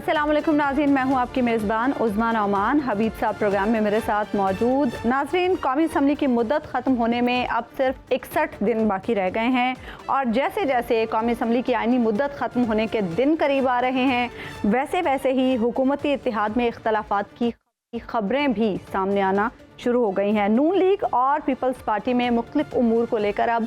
अस्सलाम वालेकुम नाज़रीन, मैं हूं आपकी मेज़बान उज़मा नौमान। हबीब साहब प्रोग्राम में मेरे साथ मौजूद। नाज़रीन, कौमी असम्बली की मुद्दत ख़त्म होने में अब सिर्फ 61 दिन बाकी रह गए हैं और जैसे जैसे कौमी असम्बली की आइनी मुद्दत ख़त्म होने के दिन करीब आ रहे हैं, वैसे वैसे ही हुकूमती इत्तेहाद में इख्तलाफात की खबरें भी सामने आना शुरू हो गई हैं। नून लीग और पीपल्स पार्टी में मुख्तलिफ उमूर को लेकर अब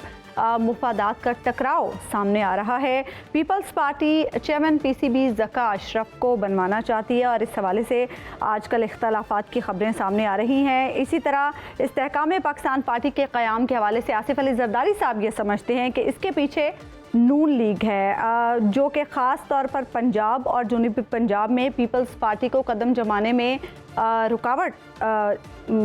मुफादात का टकराव सामने आ रहा है। Peoples Party chairman PCB Zaka Ashraf को बनवाना चाहती है और इस हवाले से आजकल इख्तलाफात की खबरें सामने आ रही हैं। इसी तरह इस्तेहकाम पाकिस्तान पार्टी के क़याम के हवाले से आसिफ अली ज़रदारी साहब ये समझते हैं कि इसके पीछे नून लीग है, जो कि ख़ास तौर पर पंजाब और जनूबी पंजाब में पीपल्स पार्टी को कदम जमाने में रुकावट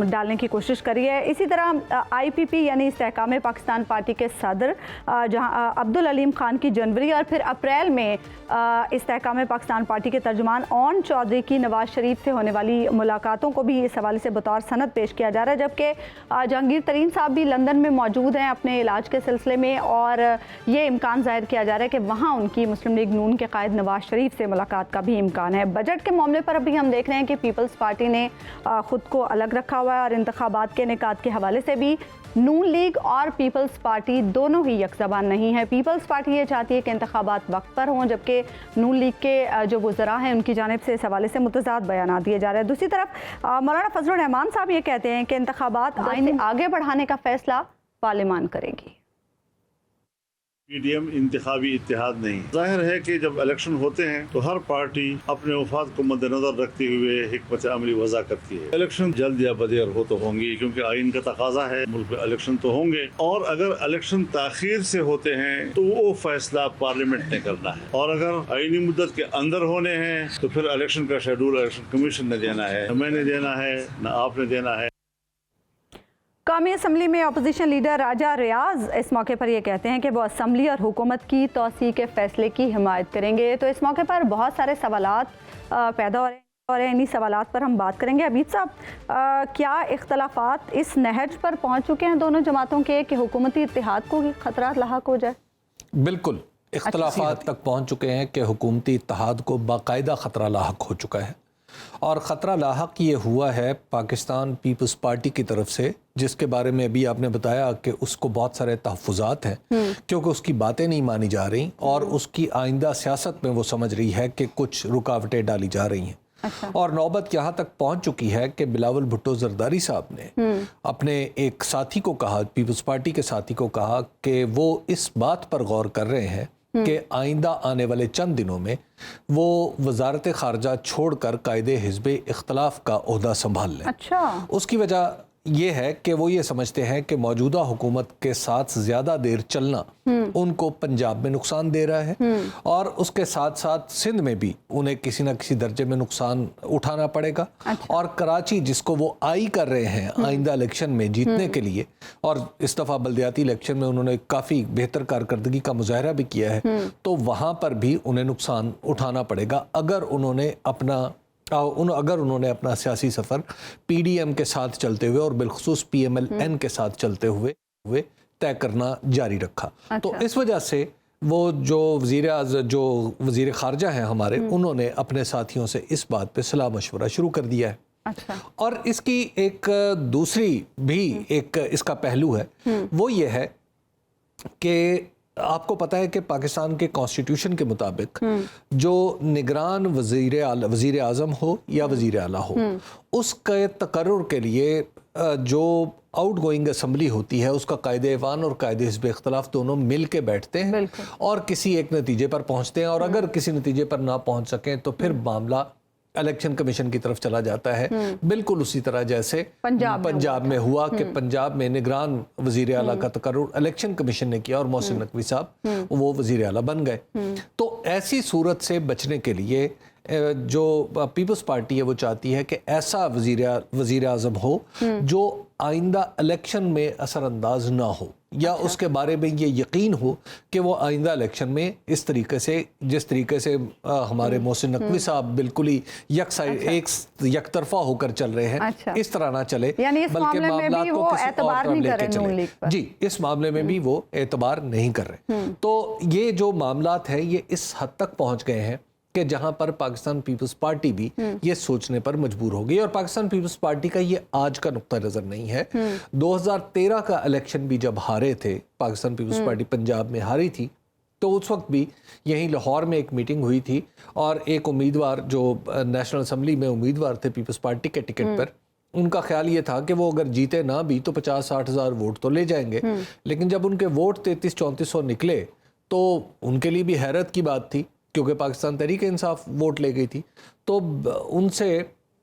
डालने की कोशिश करी है। इसी तरह आईपीपी यानी इस्तेहकाम पाकिस्तान पार्टी के सदर जहां अब्दुल अलीम खान की जनवरी और फिर अप्रैल में इस्तेहकाम पाकिस्तान पार्टी के तर्जुमान ओन चौधरी की नवाज शरीफ से होने वाली मुलाकातों को भी इस हवाले से बतौर सनद पेश किया जा रहा है, जबकि जहांगीर तरीन साहब भी लंदन में मौजूद हैं अपने इलाज के सिलसिले में और ये इम्कान जाहिर किया जा रहा है कि वहाँ उनकी मुस्लिम लीग नून के कायद नवाज शरीफ से मुलाकात का भी इम्कान है। बजट के मामले पर अभी हम देख रहे हैं कि पीपल्स पार्टी ने खुद को अलग रखा हुआ है और इंतखाबात के निकात के हवाले से भी नून लीग और पीपल्स पार्टी दोनों ही यकज़बान नहीं है। पीपल्स पार्टी ये चाहती है कि इंतखाबात वक्त पर हों, जबकि नून लीग के जो वज़रा हैं उनकी जानिब से इस हवाले से मुतज़ाद बयान दिए जा रहे हैं। दूसरी तरफ मौलाना फजलुर रहमान साहब ये कहते हैं कि इंतखाबात आगे बढ़ाने का फैसला पार्लियामान करेगी। पीडीएम इंतखाबी इत्तेहाद नहीं। जाहिर है कि जब इलेक्शन होते हैं तो हर पार्टी अपने वफाद को मद्देनजर रखते हुए हिकमत अमली वज़ा करती है। इलेक्शन जल्द या बदेर हो तो होंगी, क्योंकि आइन का तकाजा है, मुल्क में इलेक्शन तो होंगे। और अगर इलेक्शन ताखीर से होते हैं तो वो फैसला पार्लियामेंट ने करना है, और अगर आइनी मुद्दत के अंदर होने हैं तो फिर इलेक्शन का शेड्यूल इलेक्शन कमीशन ने देना है, न मैंने देना है न आपने देना है। कौमी असम्बली में अपोजिशन लीडर राजा रियाज इस मौके पर ये कहते हैं कि वो असम्बली और हुकूमत की तोसी के फैसले की हिमायत करेंगे। तो इस मौके पर बहुत सारे सवालात पैदा हो रहे हैं और इन्हीं सवालात पर हम बात करेंगे। हबीब साहब, क्या इख्तलाफात इस नहज पर पहुँच चुके हैं दोनों जमातों के कि हुकूमती इत्तेहाद को खतरा लाहक हो जाए? बिल्कुल, इख्तलाफात तक पहुँच चुके हैं कि हुकूमती इत्तेहाद को बाकायदा ख़तरा लाहक हो चुका है। और ख़तरा लाहक ये हुआ है पाकिस्तान पीपल्स पार्टी की तरफ से, जिसके बारे में अभी आपने बताया कि उसको बहुत सारे तहफ़्फ़ुज़ात हैं क्योंकि उसकी बातें नहीं मानी जा रही और उसकी आइंदा सियासत में वो समझ रही है कि कुछ रुकावटें डाली जा रही हैं। अच्छा। और नौबत यहाँ तक पहुँच चुकी है कि बिलावल भुट्टो ज़रदारी साहब ने अपने एक साथी को कहा, पीपल्स पार्टी के साथी को कहा कि वो इस बात पर गौर कर रहे हैं कि आइंदा आने वाले चंद दिनों में वो वजारत ख़ारजा छोड़कर कायदे हिज़्ब इख्तलाफ का ओहदा संभाल लें। अच्छा। उसकी वजह ये है कि वो ये समझते हैं कि मौजूदा हुकूमत के साथ ज़्यादा देर चलना उनको पंजाब में नुकसान दे रहा है और उसके साथ साथ सिंध में भी उन्हें किसी न किसी दर्जे में नुकसान उठाना पड़ेगा। अच्छा। और कराची, जिसको वो आई कर रहे हैं आइंदा इलेक्शन में जीतने के लिए, और इस दफ़ा बल्दियाती इलेक्शन में उन्होंने काफ़ी बेहतर कारकर्दगी का मुजाहरा भी किया है, तो वहाँ पर भी उन्हें नुकसान उठाना पड़ेगा अगर उन्होंने अपना सियासी सफ़र पीडीएम के साथ चलते हुए और बिलखुसूस पीएमएलएन के साथ चलते हुए तय करना जारी रखा। अच्छा। तो इस वजह से वो जो वज़ीर ख़ारजा हैं हमारे, उन्होंने अपने साथियों से इस बात पे सलाह मशवरा शुरू कर दिया है। अच्छा। और इसकी एक दूसरी भी एक इसका पहलू है, वो ये है कि आपको पता है कि पाकिस्तान के कॉन्स्टिट्यूशन के मुताबिक जो निगरान वज़ीर आज़म हो या वज़ीर आला हो, उसके तकर्रुर के लिए जो आउट गोइंग असम्बली होती है उसका कायदे ऐवान और कायदे हिज़्ब इख्तलाफ दोनों मिल के बैठते हैं और किसी एक नतीजे पर पहुँचते हैं, और अगर किसी नतीजे पर ना पहुँच सकें तो फिर मामला इलेक्शन कमीशन की तरफ चला जाता है। बिल्कुल उसी तरह जैसे पंजाब में हुआ कि पंजाब में निगरान वज़ीर आला का तकर्रुर इलेक्शन कमीशन ने किया और मोहसिन नकवी साहब वो वज़ीर आला बन गए। तो ऐसी सूरत से बचने के लिए जो पीपल्स पार्टी है वो चाहती है कि ऐसा वज़ीर आज़म हो जो आइंदा इलेक्शन में असरअंदाज ना हो, या अच्छा। उसके बारे में ये यकीन हो कि वो आइंदा इलेक्शन में इस तरीके से, जिस तरीके से हमारे मोहसिन नकवी साहब बिल्कुल ही एक तरफा होकर चल रहे हैं, अच्छा। इस तरह ना चले, बल्कि मामला को किसी और तरफ लेके चले। जी, इस मामले में भी वो एतबार नहीं कर रहे। तो ये जो मामलात हैं ये इस हद तक पहुँच गए हैं کہ جہاں پر پاکستان پیپلز پارٹی بھی یہ سوچنے پر مجبور ہو گئی. اور پاکستان پیپلز پارٹی کا یہ آج کا نقطہ نظر نہیں ہے. 2013 کا الیکشن بھی جب ہارے تھے پاکستان پیپلز پارٹی پنجاب میں ہاری تھی, تو اس وقت بھی یہیں لاہور میں ایک میٹنگ ہوئی تھی اور ایک امیدوار جو نیشنل اسمبلی میں امیدوار تھے پیپلز پارٹی کے ٹکٹ پر, ان کا خیال یہ تھا کہ وہ اگر جیتے نہ بھی تو 50-60 ہزار ووٹ تو لے جائیں گے. لیکن جب ان کے ووٹ 3300-3400 نکلے تو ان کے لیے بھی حیرت کی بات تھی, کیونکہ پاکستان تحریک انصاف ووٹ لے گئی تھی. تو ان سے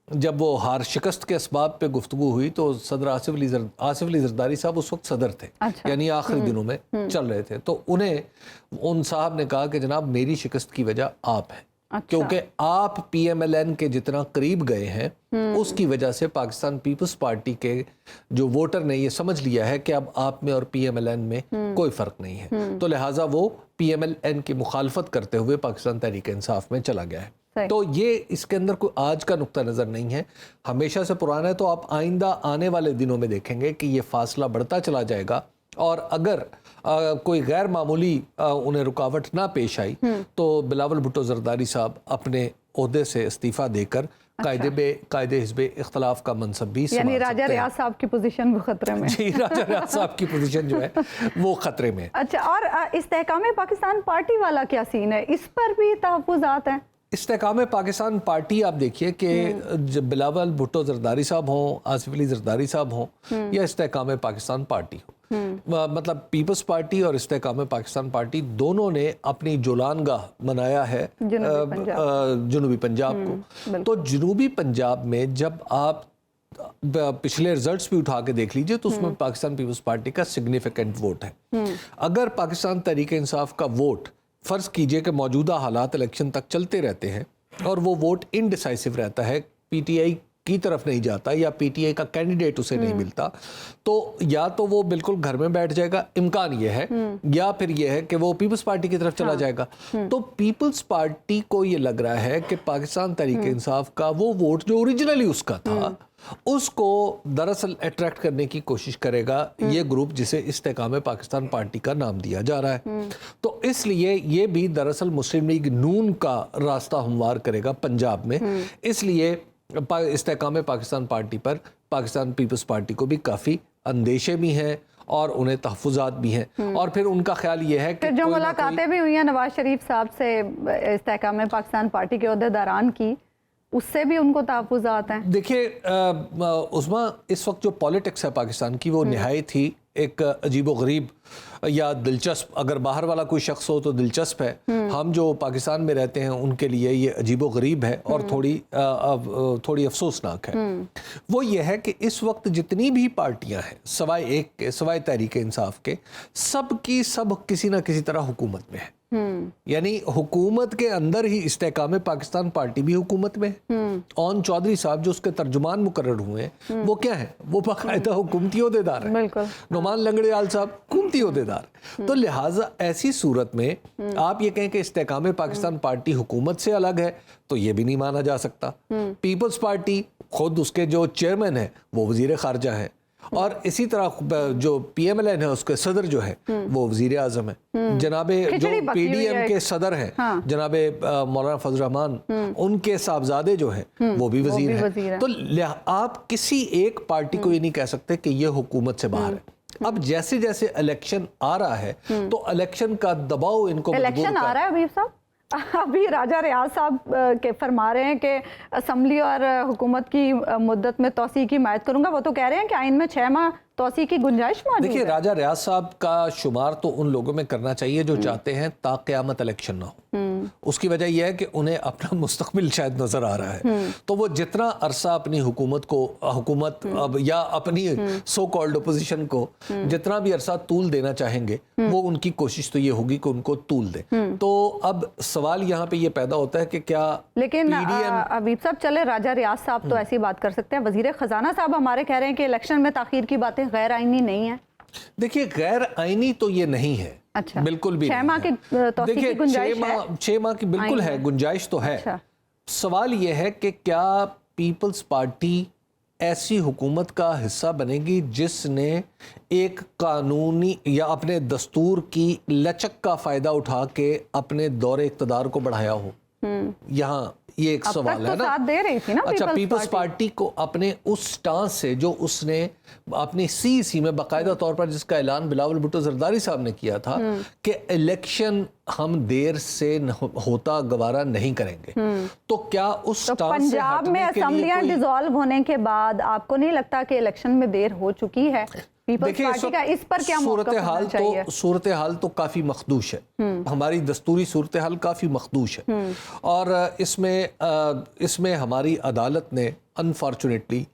جب وہ ہار شکست کے اسباب پہ گفتگو ہوئی تو صدر آصف علی زرداری صاحب اس وقت صدر تھے, یعنی آخری دنوں میں چل رہے تھے. تو ان صاحب نے کہا کہ جناب میری شکست کی وجہ آپ ہیں, کیونکہ آپ پی ایم ایل این کے جتنا قریب گئے ہیں اس کی وجہ سے پاکستان پیپلز پارٹی کے جو ووٹر نے یہ سمجھ لیا ہے کہ اب آپ میں اور پی ایم ایل این میں کوئی فرق نہیں ہے, تو لہٰذا وہ پی ایم ایل این کی مخالفت کرتے ہوئے پاکستان تحریک انصاف میں چلا گیا ہے. تو یہ اس کے اندر کوئی آج کا نقطہ نظر نہیں ہے, ہمیشہ سے پرانا ہے. تو آپ آئندہ آنے والے دنوں میں دیکھیں گے کہ یہ فاصلہ بڑھتا چلا جائے گا, اور اگر کوئی غیر معمولی انہیں رکاوٹ نہ پیش آئی تو بلاول بھٹو زرداری صاحب اپنے عہدے سے استعفیٰ دے کر قائد حزب اختلاف کا منصب بھی سنبھال سکتے ہیں. یعنی راجہ ریاض صاحب کی پوزیشن وہ خطرے میں. جی, راجہ ریاض صاحب کی پوزیشن جو ہے وہ خطرے میں. اچھا, اور استحکام پاکستان پارٹی والا کیا سین ہے, اس پر بھی تحفظات ہیں؟ استحکام پاکستان پارٹی آپ دیکھیے کہ بلاول بھٹو زرداری صاحب ہوں, آصف علی زرداری صاحب ہوں, یا استحکام پاکستان پارٹی ہو, مطلب پیپلز پارٹی اور استحکام پاکستان پارٹی دونوں نے اپنی جولانگاہ منایا ہے جنوبی پنجاب کو. تو جنوبی پنجاب میں جب آپ پچھلے رزلٹس بھی اٹھا کے دیکھ لیجئے تو اس میں پاکستان پیپلز پارٹی کا سگنیفیکنٹ ووٹ ہے. اگر پاکستان تحریک انصاف کا ووٹ فرض کیجئے کہ موجودہ حالات الیکشن تک چلتے رہتے ہیں اور وہ ووٹ انڈیسائسو رہتا ہے, پی ٹی آئی کی طرف نہیں جاتا یا پی ٹی آئی کا کینڈیڈیٹ اسے نہیں ملتا, تو یا تو وہ بالکل گھر میں بیٹھ جائے گا, امکان یہ ہے, یا پھر یہ ہے کہ وہ پیپلز پارٹی کی طرف چلا جائے گا. تو پیپلز پارٹی کو یہ لگ رہا ہے کہ پاکستان تحریک انصاف کا وہ ووٹ جو اوریجنلی اس کا تھا اس کو دراصل اٹریکٹ کرنے کی کوشش کرے گا یہ گروپ جسے استحکام پاکستان پارٹی کا نام دیا جا رہا ہے. تو اس لیے یہ بھی دراصل مسلم لیگ نون کا راستہ ہموار کرے گا پنجاب میں. اس لیے استحکام پاکستان پارٹی پر پاکستان پیپلز پارٹی کو بھی کافی اندیشے بھی ہیں اور انہیں تحفظات بھی ہیں. اور پھر ان کا خیال یہ ہے کہ جو ملاقاتیں بھی ہوئی ہیں نواز شریف صاحب سے استحکام پاکستان پارٹی کے عہدیداران کی, اس سے بھی ان کو تحفظات ہیں. دیکھیے عظمیٰ, اس وقت جو پالیٹکس ہے پاکستان کی وہ نہایت ہی ایک عجیب و غریب یا دلچسپ, اگر باہر والا کوئی شخص ہو تو دلچسپ ہے, ہم جو پاکستان میں رہتے ہیں ان کے لیے یہ عجیب و غریب ہے اور تھوڑی افسوسناک ہے. وہ یہ ہے کہ اس وقت جتنی بھی پارٹیاں ہیں سوائے ایک کے, سوائے تحریک انصاف کے, سب کی سب کسی نہ کسی طرح حکومت میں ہے. یعنی حکومت کے اندر ہی استحکام پاکستان پارٹی بھی حکومت میں ہے. اون چودھری صاحب جو اس کے ترجمان مقرر ہوئے ہیں وہ کیا ہیں, وہ باقاعدہ حکومتی عہدیدار ہیں. نعمان لنگڑیال صاحب حکومتی عہدیدار. تو لہٰذا ایسی صورت میں آپ یہ کہیں کہ استحکام پاکستان پارٹی حکومت سے الگ ہے تو یہ بھی نہیں مانا جا سکتا. پیپلز پارٹی خود اس کے جو چیئرمین ہیں وہ وزیر خارجہ ہیں, اور اسی طرح جو پی ایم ایل این ہے اس کے صدر جو ہے وہ وزیر اعظم ہے. جناب جو پی ڈی ایم کے صدر ہیں جناب مولانا فضل الرحمان, ان کے صاحبزادے جو ہیں وہ بھی وزیر ہیں. تو آپ کسی ایک پارٹی کو یہ نہیں کہہ سکتے کہ یہ حکومت سے باہر ہے. اب جیسے جیسے الیکشن آ رہا ہے تو الیکشن کا دباؤ ان کو الیکشن آ رہا ہے حبیب صاحب, ابھی راجہ ریاض صاحب کے فرما رہے ہیں کہ اسمبلی اور حکومت کی مدت میں توسیع کی حمایت کروں گا. وہ تو کہہ رہے ہیں کہ آئین میں 6 ماہ توسیع کی گنجائش موجود ہے. دیکھیے راجہ ریاض صاحب کا شمار تو ان لوگوں میں کرنا چاہیے جو چاہتے ہیں تا قیامت الیکشن نہ ہو. اس کی وجہ یہ ہے کہ انہیں اپنا مستقبل شاید نظر آ رہا ہے. تو وہ جتنا عرصہ اپنی حکومت یا اپنی سو کالڈ اپوزیشن کو جتنا بھی عرصہ طول دینا چاہیں گے وہ ان کی کوشش تو یہ ہوگی کہ ان کو طول دیں. تو اب سوال یہاں پہ یہ پیدا ہوتا ہے کہ کیا, لیکن حبیب صاحب چلے راجہ ریاض صاحب تو ایسی بات کر سکتے ہیں, وزیر خزانہ صاحب ہمارے کہہ رہے ہیں کہ الیکشن میں تاخیر کی باتیں غیر آئینی نہیں ہیں. دیکھیے غیر آئینی تو یہ نہیں ہے, بالکل بھی 6 ماہ کی توسیع کی گنجائش ہے. 6 ماہ کی بالکل ہے, گنجائش تو ہے. سوال یہ ہے کہ کیا پیپلز پارٹی ایسی حکومت کا حصہ بنے گی جس نے ایک قانونی یا اپنے دستور کی لچک کا فائدہ اٹھا کے اپنے دور اقتدار کو بڑھایا ہو. یہاں یہ ایک سوال ہے تو نا. ساتھ دے رہی تھی نا اچھا پیپلز پارٹی کو اپنے اس سٹانس سے جو اس نے اپنی سی میں باقاعدہ طور پر جس کا اعلان بلاول بھٹو زرداری صاحب نے کیا تھا کہ الیکشن ہم دیر سے ہوتا گوارا نہیں کریں گے, تو کیا اس سٹانس سے پنجاب میں ہٹنے کے لیے اسمبلیاں کوئی ڈیزالو ہونے کے بعد آپ کو نہیں لگتا کہ الیکشن میں دیر ہو چکی ہے؟ پیپلز پارٹی کا اس پر کیا موقف ہونا چاہیے؟ صورتحال تو کافی مخدوش ہے, ہماری دستوری صورتحال کافی مخدوش ہے, اور اس میں ہماری عدالت نے انفارچونیٹلی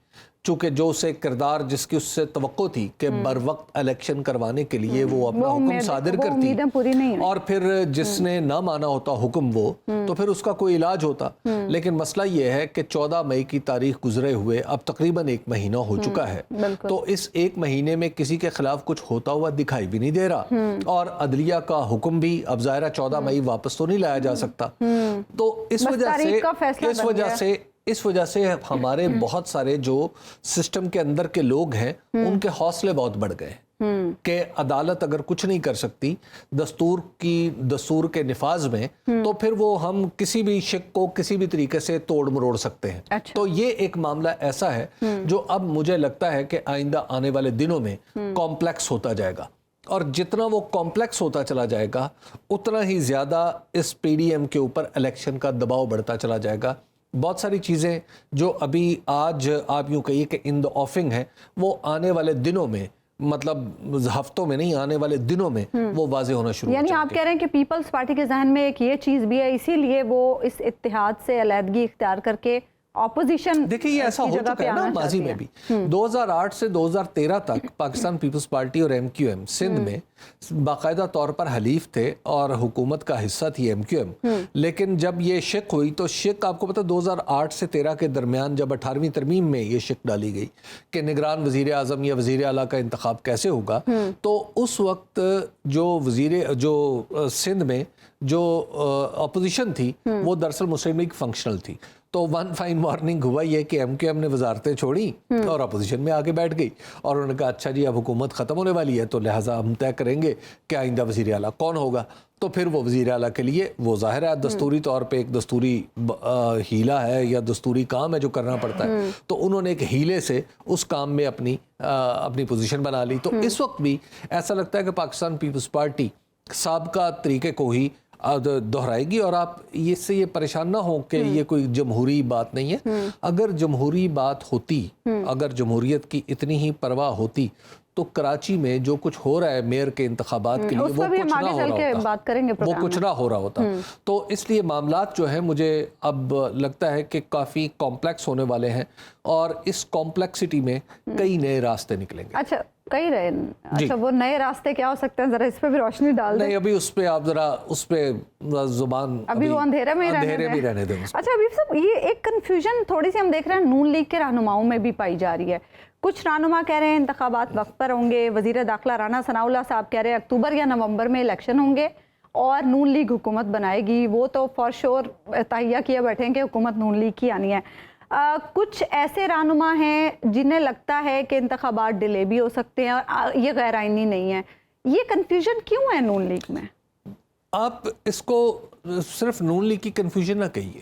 چونکہ جو اسے کردار جس کی اس سے توقع تھی کہ بر وقت الیکشن کروانے کے لیے وہ اپنا حکم صادر کرتی, اور پھر جس نے نہ مانا ہوتا حکم وہ تو پھر اس کا کوئی علاج ہوتا. لیکن مسئلہ یہ ہے کہ 14 مئی کی تاریخ گزرے ہوئے اب تقریباً 1 مہینہ ہو چکا ہے, تو اس 1 مہینے میں کسی کے خلاف کچھ ہوتا ہوا دکھائی بھی نہیں دے رہا, اور عدلیہ کا حکم بھی اب ظاہرہ 14 مئی واپس تو نہیں لایا جا سکتا. تو اس وجہ سے ہمارے بہت سارے جو سسٹم کے اندر کے لوگ ہیں ان کے حوصلے بہت بڑھ گئے کہ عدالت اگر کچھ نہیں کر سکتی دستور کے نفاذ میں, تو پھر وہ ہم کسی بھی شک کو کسی بھی طریقے سے توڑ مروڑ سکتے ہیں. تو یہ ایک معاملہ ایسا ہے جو اب مجھے لگتا ہے کہ آئندہ آنے والے دنوں میں کمپلیکس ہوتا جائے گا, اور جتنا وہ کمپلیکس ہوتا چلا جائے گا اتنا ہی زیادہ اس پی ڈی ایم کے اوپر الیکشن کا دباؤ بڑھتا چلا جائے گا. بہت ساری چیزیں جو ابھی آج آپ یوں کہیے کہ ان دا آفنگ ہیں, وہ آنے والے دنوں میں, مطلب ہفتوں میں نہیں, آنے والے دنوں میں وہ واضح ہونا شروع ہو جائیں گے. یعنی آپ کہہ رہے ہیں کہ پیپلز پارٹی کے ذہن میں ایک یہ چیز بھی ہے, اسی لیے وہ اس اتحاد سے علیحدگی اختیار کر کے اپوزیشن دیکھیں یہ ایسا ہو چکا ہے نا ماضی میں بھی. 2008 سے 2013 تک پاکستان پیپلز پارٹی اور ایم کیو ایم سندھ میں باقاعدہ طور پر حلیف تھے اور حکومت کا حصہ تھی ایم کیو ایم, لیکن جب یہ شق ہوئی تو شق آپ کو پتہ 2008 سے 13 کے درمیان جب 18ویں ترمیم میں یہ شق ڈالی گئی کہ نگران وزیر اعظم یا وزیر اعلیٰ کا انتخاب کیسے ہوگا, تو اس وقت جو سندھ میں جو اپوزیشن تھی وہ دراصل مسلم لیگ فنکشنل تھی. تو ون فائن مارننگ ہوا یہ کہ ایم کیو ایم نے وزارتیں چھوڑی اور اپوزیشن میں آگے بیٹھ گئی, اور انہوں نے کہا اچھا جی اب حکومت ختم ہونے والی ہے تو لہٰذا ہم طے کریں گے کہ آئندہ وزیر اعلیٰ کون ہوگا. تو پھر وہ وزیر اعلیٰ کے لیے وہ ظاہر ہے دستوری طور پہ ایک دستوری ہیلا ہے یا دستوری کام ہے جو کرنا پڑتا ہے, تو انہوں نے ایک ہیلے سے اس کام میں اپنی پوزیشن بنا لی. تو اس وقت بھی ایسا لگتا ہے کہ پاکستان پیپلز پارٹی سابقہ طریقے کو ہی دہرائے گی, اور آپ اس سے یہ پریشان نہ ہوں کہ یہ کوئی جمہوری بات نہیں ہے. اگر جمہوری بات ہوتی, اگر جمہوریت کی اتنی ہی پرواہ ہوتی تو کراچی میں جو کچھ ہو رہا ہے میئر کے انتخابات کے لیے وہ کچھ نہ ہو رہا ہوتا. تو اس لیے معاملات جو ہیں مجھے اب لگتا ہے کہ کافی کمپلیکس ہونے والے ہیں, اور اس کمپلیکسٹی میں کئی نئے راستے نکلیں گے. اچھا کئی رہے, اچھا وہ نئے راستے کیا ہو سکتے ہیں, ذرا اس پہ بھی روشنی ڈال دیں. نہیں ابھی اس پہ آپ ذرا اس پہ زبان ابھی وہ اندھیرے میں رہنے دیں. اچھا حبیب صاحب یہ ایک کنفیوژن تھوڑی سی ہم دیکھ رہے ہیں نون لیگ کے رہنماؤں میں بھی پائی جا رہی ہے. کچھ رہنما کہہ رہے ہیں انتخابات وقت پر ہوں گے, وزیر داخلہ رانا ثناء اللہ صاحب کہہ رہے ہیں اکتوبر یا نومبر میں الیکشن ہوں گے اور نون لیگ حکومت بنائے گی. وہ تو فار شور تہیہ کیے بیٹھے ہیں کہ حکومت نون لیگ کی آنی ہے. کچھ ایسے رہنما ہیں جنہیں لگتا ہے کہ انتخابات ڈیلے بھی ہو سکتے ہیں اور یہ غیر آئینی نہیں ہے. یہ کنفیوژن کیوں ہے نون لیگ میں؟ آپ اس کو صرف نون لیگ کی کنفیوژن نہ کہیے,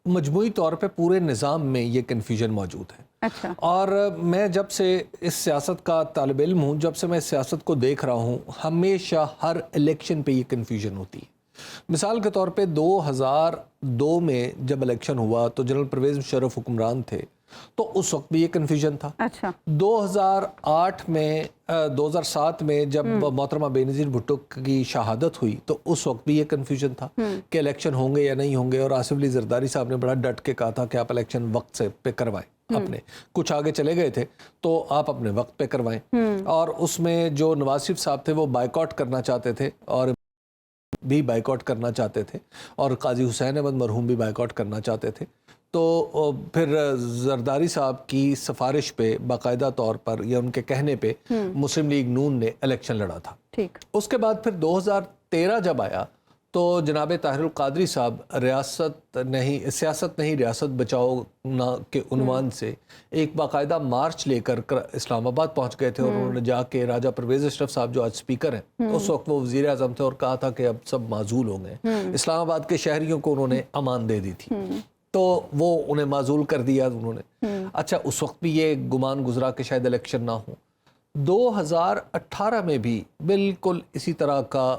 مجموعی طور پہ پورے نظام میں یہ کنفیوژن موجود ہے. اچھا. اور میں جب سے اس سیاست کا طالب علم ہوں, جب سے میں سیاست کو دیکھ رہا ہوں, ہمیشہ ہر الیکشن پہ یہ کنفیوژن ہوتی ہے. مثال کے طور پہ 2002 میں جب الیکشن ہوا تو جنرل پرویز مشرف حکمران تھے, تو اس وقت بھی یہ کنفیوژن تھا. اچھا. 2007 میں جب محترمہ بینظیر بھٹو کی شہادت ہوئی تو اس وقت بھی یہ کنفیوژن تھا کہ الیکشن ہوں گے یا نہیں ہوں گے, اور آصف علی زرداری صاحب نے بڑا ڈٹ کے کہا تھا کہ آپ الیکشن وقت سے پہ کروائیں. اپنے کچھ آگے چلے گئے تھے تو آپ اپنے وقت پہ کروائیں. اور اس میں جو نواز شریف صاحب تھے وہ بائیکاٹ کرنا چاہتے تھے اور بھی بائیکاٹ کرنا چاہتے تھے, اور قاضی حسین احمد مرحوم بھی بائیکاٹ کرنا چاہتے تھے. تو پھر زرداری صاحب کی سفارش پہ باقاعدہ طور پر یا ان کے کہنے پہ مسلم لیگ نون نے الیکشن لڑا تھا. ٹھیک. اس کے بعد پھر 2013 جب آیا تو جناب طاہر القادری صاحب سیاست نہیں ریاست بچاؤ کے عنوان سے ایک باقاعدہ مارچ لے کر اسلام آباد پہنچ گئے تھے، اور انہوں نے جا کے راجہ پرویز اشرف صاحب جو آج سپیکر ہیں، اس وقت وہ وزیر اعظم تھے، اور کہا تھا کہ اب سب معزول ہو گئے. اسلام آباد کے شہریوں کو انہوں نے امان دے دی تھی، تو وہ انہیں معزول کر دیا انہوں نے. اچھا، اس وقت بھی یہ گمان گزرا کہ شاید الیکشن نہ ہو. 2018 میں بھی بالکل اسی طرح کا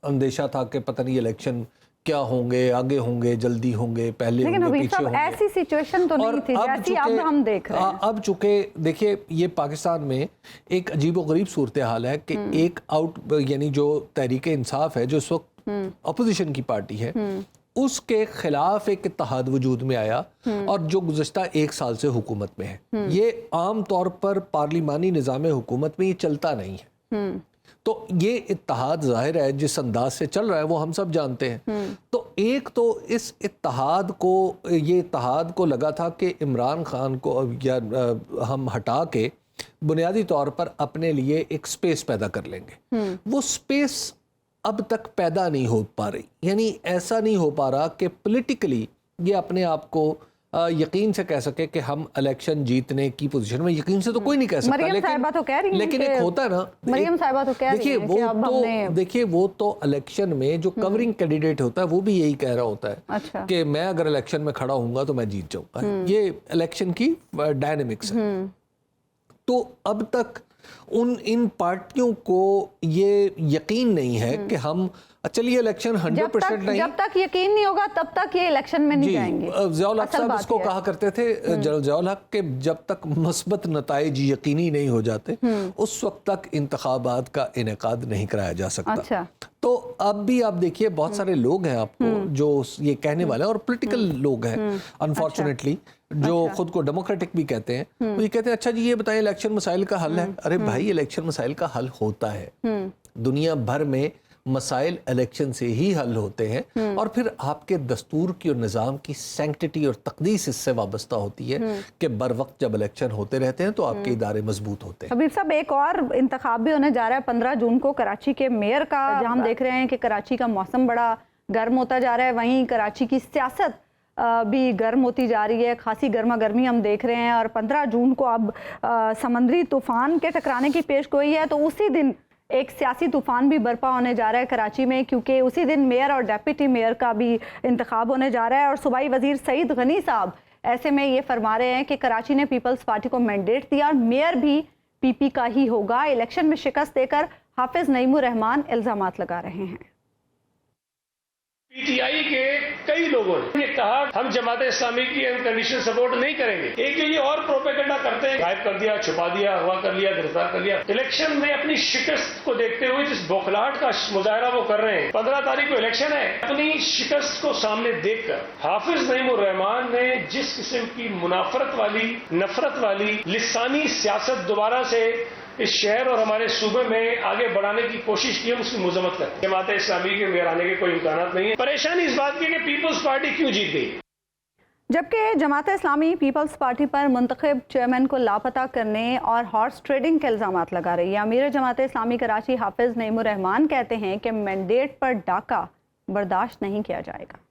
اندیشہ تھا کہ پتہ نہیں الیکشن کیا ہوں گے، آگے ہوں گے، جلدی ہوں گے، پہلے ہوں گے، پیچھے ہوں گے. ایسی سچویشن تو نہیں تھی جیسی اب ہم دیکھ رہے ہیں. اب چونکہ دیکھیے یہ پاکستان میں ایک عجیب و غریب صورتحال ہے کہ ایک یعنی جو تحریک انصاف ہے جو اس وقت اپوزیشن کی پارٹی ہے، اس کے خلاف ایک اتحاد وجود میں آیا، اور جو گزشتہ 1 سال سے حکومت میں ہے. یہ عام طور پر پارلیمانی نظام حکومت میں یہ چلتا نہیں ہے. تو یہ اتحاد ظاہر ہے جس انداز سے چل رہا ہے وہ ہم سب جانتے ہیں. تو ایک تو اس اتحاد کو لگا تھا کہ عمران خان کو یا ہم ہٹا کے بنیادی طور پر اپنے لیے ایک سپیس پیدا کر لیں گے. وہ سپیس اب تک پیدا نہیں ہو پا رہی، یعنی ایسا نہیں ہو پا رہا کہ پولیٹیکلی یہ اپنے آپ کو یقین سے کہہ سکے کہ ہم الیکشن جیتنے کی پوزیشن میں. یقین سے تو کوئی نہیں کہہ سکتا، لیکن ایک ہوتا ہے نا، مریم صاحبہ تو کہہ رہی ہیں، دیکھیے وہ تو الیکشن میں جو کورنگ کینڈیڈیٹ ہوتا ہے وہ بھی یہی کہہ رہا ہوتا ہے کہ میں اگر الیکشن میں کھڑا ہوں گا تو میں جیت جاؤں گا. یہ الیکشن کی ڈائنامکس ہے. تو اب تک ان پارٹیوں کو یہ یقین نہیں ہے کہ ہم چلیے الیکشن 100% نہیں، جب تک یقین نہیں ہوگا تب تک یہ الیکشن میں نہیں جائیں گے. ضیاء الحق صاحب اس کو کہا کرتے تھے، ضیاء الحق کہ جب تک مثبت نتائج یقینی نہیں ہو جاتے اس وقت تک انتخابات کا انعقاد نہیں کرایا جا سکتا. تو اب بھی آپ دیکھیے بہت سارے لوگ ہیں آپ کو جو یہ کہنے والے ہیں، اور پولیٹیکل لوگ ہیں انفارچونیٹلی، جو خود کو ڈیموکریٹک بھی کہتے ہیں. وہ یہ کہتے ہیں اچھا جی یہ بتائیں الیکشن مسائل کا حل ہے. ارے بھائی الیکشن مسائل کا حل ہوتا ہے، دنیا بھر میں مسائل الیکشن سے ہی حل ہوتے ہیں، اور پھر آپ کے دستور کی اور نظام کی سینکٹیٹی اور تقدیس اس سے وابستہ ہوتی ہے کہ بر وقت جب الیکشن ہوتے رہتے ہیں تو آپ کے ادارے مضبوط ہوتے ہیں. حبیب صاحب ایک اور انتخاب بھی ہونے جا رہا ہے 15 جون کو کراچی کے میئر کا، جہاں ہم دیکھ رہے ہیں کہ کراچی کا موسم بڑا گرم ہوتا جا رہا ہے، وہیں کراچی کی سیاست بھی گرم ہوتی جا رہی ہے، خاصی گرما گرمی ہم دیکھ رہے ہیں. اور 15 جون کو اب سمندری طوفان کے ٹکرانے کی پیش گوئی ہے، تو اسی دن ایک سیاسی طوفان بھی برپا ہونے جا رہا ہے کراچی میں، کیونکہ اسی دن میئر اور ڈیپٹی میئر کا بھی انتخاب ہونے جا رہا ہے. اور صوبائی وزیر سعید غنی صاحب ایسے میں یہ فرما رہے ہیں کہ کراچی نے پیپلز پارٹی کو مینڈیٹ دیا اور میئر بھی پی پی کا ہی ہوگا. الیکشن میں شکست دے کر حافظ نعیم الرحمان الزامات لگا رہے ہیں. پی ٹی آئی کے کئی لوگوں نے کہا ہم جماعت اسلامی کی انکنڈیشنل سپورٹ نہیں کریں گے. ایک یہ اور پروپیگنڈا کرتے ہیں، غائب کر دیا، چھپا دیا، اغوا کر لیا، گرفتار کر لیا. الیکشن میں اپنی شکست کو دیکھتے ہوئے جس بوکھلاہٹ کا مظاہرہ وہ کر رہے ہیں، 15 تاریخ کو الیکشن ہے، اپنی شکست کو سامنے دیکھ کر حافظ نعیم الرحمان نے جس قسم کی منافرت والی، نفرت والی لسانی سیاست دوبارہ سے اس شہر اور ہمارے صوبے میں آگے بڑھانے کی کوشش کی ہے، اس کی مذمت کریں. جماعت اسلامی کے میئر آنے کے کوئی امکانات نہیں ہیں. پریشانی اس بات کی کہ پیپلز پارٹی کیوں جیت گئی. جبکہ جماعت اسلامی پیپلز پارٹی پر منتخب چیئرمین کو لاپتہ کرنے اور ہارس ٹریڈنگ کے الزامات لگا رہی ہے. امیر جماعت اسلامی کراچی حافظ نعیم الرحمان کہتے ہیں کہ مینڈیٹ پر ڈاکہ برداشت نہیں کیا جائے گا.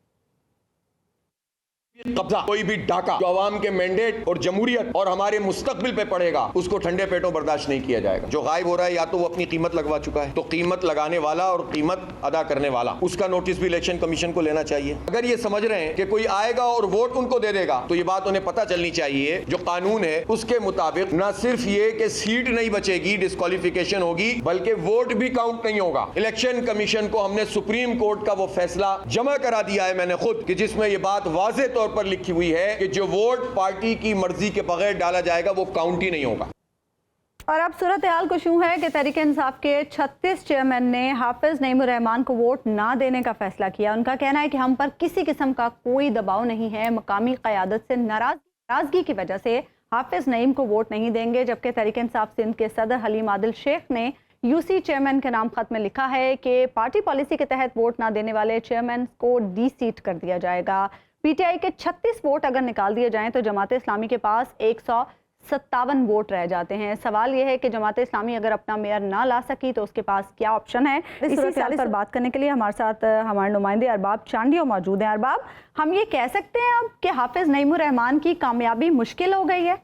قبضہ، کوئی بھی ڈاکہ جو عوام کے مینڈیٹ اور جمہوریت اور ہمارے مستقبل پہ پڑے گا اس کو ٹھنڈے پیٹوں برداشت نہیں کیا جائے گا. جو غائب ہو رہا ہے یا تو وہ اپنی قیمت لگوا چکا ہے، تو قیمت لگانے والا اور قیمت ادا کرنے والا اس کا نوٹس بھی الیکشن کمیشن کو لینا چاہیے. اگر یہ سمجھ رہے ہیں کہ کوئی آئے گا اور ووٹ ان کو دے دے گا تو یہ بات انہیں پتہ چلنی چاہیے جو قانون ہے اس کے مطابق نہ صرف یہ کہ سیٹ نہیں بچے گی، ڈسکوالیفیکیشن ہوگی، بلکہ ووٹ بھی کاؤنٹ نہیں ہوگا. الیکشن کمیشن کو ہم نے سپریم کورٹ کا وہ فیصلہ جمع کرا دیا ہے میں نے خود، کہ جس میں یہ بات واضح طور پر لکھی ہوئی ہے کہ جو ووٹ پارٹی کی مرضی کے بغیر ڈالا جائے گا وہ کاؤنٹ ہی نہیں ہوگا. اور اب صورتحال کچھ یوں ہے کہ تحریک انصاف کے 36 چیئرمین نے حافظ نعیم الرحمان کو ووٹ نہ دینے کا فیصلہ کیا. ان کا کہنا ہے کہ ہم پر کسی قسم کا کوئی دباؤ نہیں ہے، مقامی قیادت سے ناراضگی کی وجہ سے حافظ نعیم کو ووٹ نہیں دیں گے. جبکہ تحریک انصاف سندھ کے صدر حلیم عادل شیخ نے یو سی چیئرمین کے نام خط میں لکھا ہے کہ پارٹی پالیسی کے تحت ووٹ نہ دینے والے چیئرمین کو ڈی سیٹ کر دیا جائے گا. پی ٹی آئی کے 36 ووٹ اگر نکال دیے جائیں تو جماعت اسلامی کے پاس 57 वोट रह जाते हैं। सवाल यह है कि जमात इस्लामी अगर अपना मेयर ना ला सकी तो उसके पास क्या ऑप्शन है। इसी सूरत पर बात करने के लिए हमारे साथ हमारे नुमाइंदे अरबाब चांडियो मौजूद हैं। अरबाब, हम ये कह सकते हैं अब कि हाफिज नईमुर रहमान की कामयाबी मुश्किल हो गई है?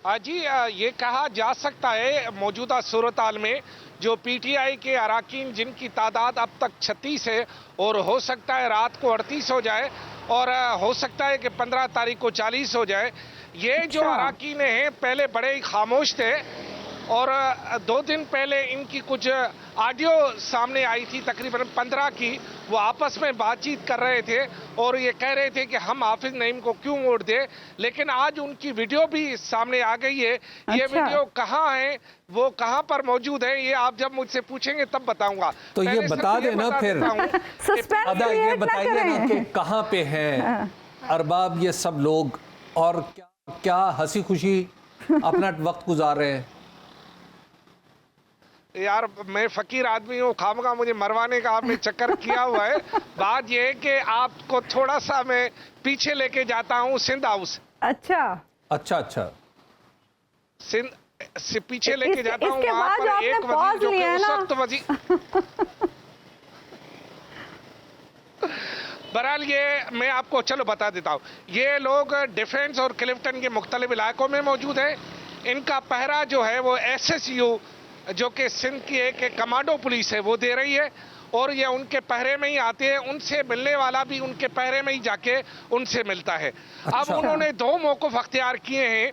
जी, ये कहा जा सकता है मौजूदा सूरत हाल में जो पीटीआई के अराकीन जिनकी तादाद अब तक 36 है और हो सकता है रात को 38 हो जाए और हो सकता है कि 15 तारीख को 40 हो जाए। ये जो अराकीन हैं पहले बड़े ही खामोश थे और 2 दिन पहले इनकी कुछ ऑडियो सामने आई थी, तकरीबन 15 की। वो आपस में बातचीत कर रहे थे और ये कह रहे थे कि हम हाफिज नईम को क्यों वोट दें, लेकिन आज उनकी वीडियो भी सामने आ गई है। ये वीडियो कहाँ है, वो कहाँ पर मौजूद है, ये आप जब मुझसे पूछेंगे तब बताऊंगा। तो ये बता देना फिर अदा, ये बताइए ना कि कहाँ पे हैं अरबाब ये सब लोग और क्या हंसी खुशी अपना वक्त गुजार रहे हैं। यार, मैं फकीर आदमी हूँ, खामखा मुझे मरवाने का आपने चक्कर किया हुआ है। बात यह है कि आपको थोड़ा सा मैं पीछे लेके जाता हूँ सिंध हाउस। अच्छा सिंध से पीछे लेके जाता हूँ। वहाँ पर एक वजीर जो कि उस वक्त वजीर बहरहाल ये मैं आपको चलो बता देता हूँ। ये लोग डिफेंस और क्लिफ्टन के मुख्तलिफ इलाकों में मौजूद है। इनका पहरा जो है वो SSU जो कि सिंध की एक कमांडो पुलिस है वो दे रही है और ये उनके पहरे में ही आते हैं। उनसे मिलने वाला भी उनके पहरे में ही जाके उनसे मिलता है। अब उन्होंने 2 मौक़िफ़ अख्तियार किए हैं।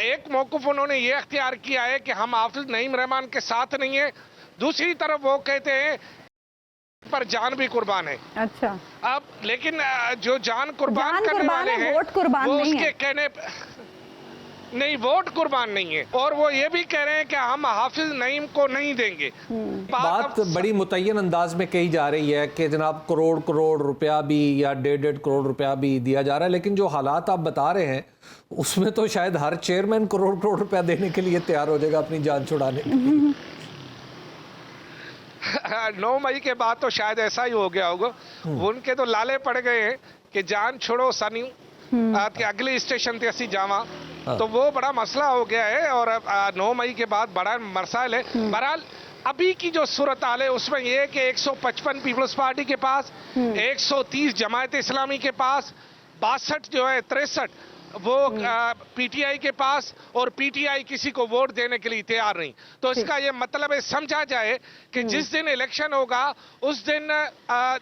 एक मौक़िफ़ उन्होंने ये अख्तियार किया है कि हम हाफिज नईम रहमान के साथ नहीं है, दूसरी तरफ वो कहते हैं पर जान भी कुर्बान है। अच्छा, अब लेकिन जो जान कुर्बान करने वाले हैं वो उसके कहने नहीं, वोट कुर्बान नहीं है और वो ये भी कह रहे हैं कि हम हाफिज नईम को नहीं देंगे। बात बड़ी मुतय्यन अंदाज में कही जा रही है कि जनाब करोड़ रुपया भी या 1.5 करोड़ रुपया भी दिया जा रहा है, लेकिन जो हालात आप बता रहे हैं उसमें तो शायद हर चेयरमैन करोड़ रुपया देने के लिए तैयार हो जाएगा अपनी जान छुड़ाने के लिए। 9 मई के बाद तो शायद ऐसा ही हो गया होगा। उनके तो लाले पड़ गए हैं कि जान छोड़ो सनी अगले स्टेशन पे असी जावा, तो वो बड़ा मसला हो गया है और 9 मई के बाद बड़ा मसाइल है। बहरहाल अभी की जो सूरत हाल है उसमें ये है कि 155 पीपल्स पार्टी के पास, 130 जमात इस्लामी के पास, 62 जो है 63 वो पीटीआई के पास और पीटीआई किसी को वोट देने के लिए तैयार नहीं। तो इसका ये मतलब है, समझा जाए कि जिस दिन इलेक्शन होगा उस दिन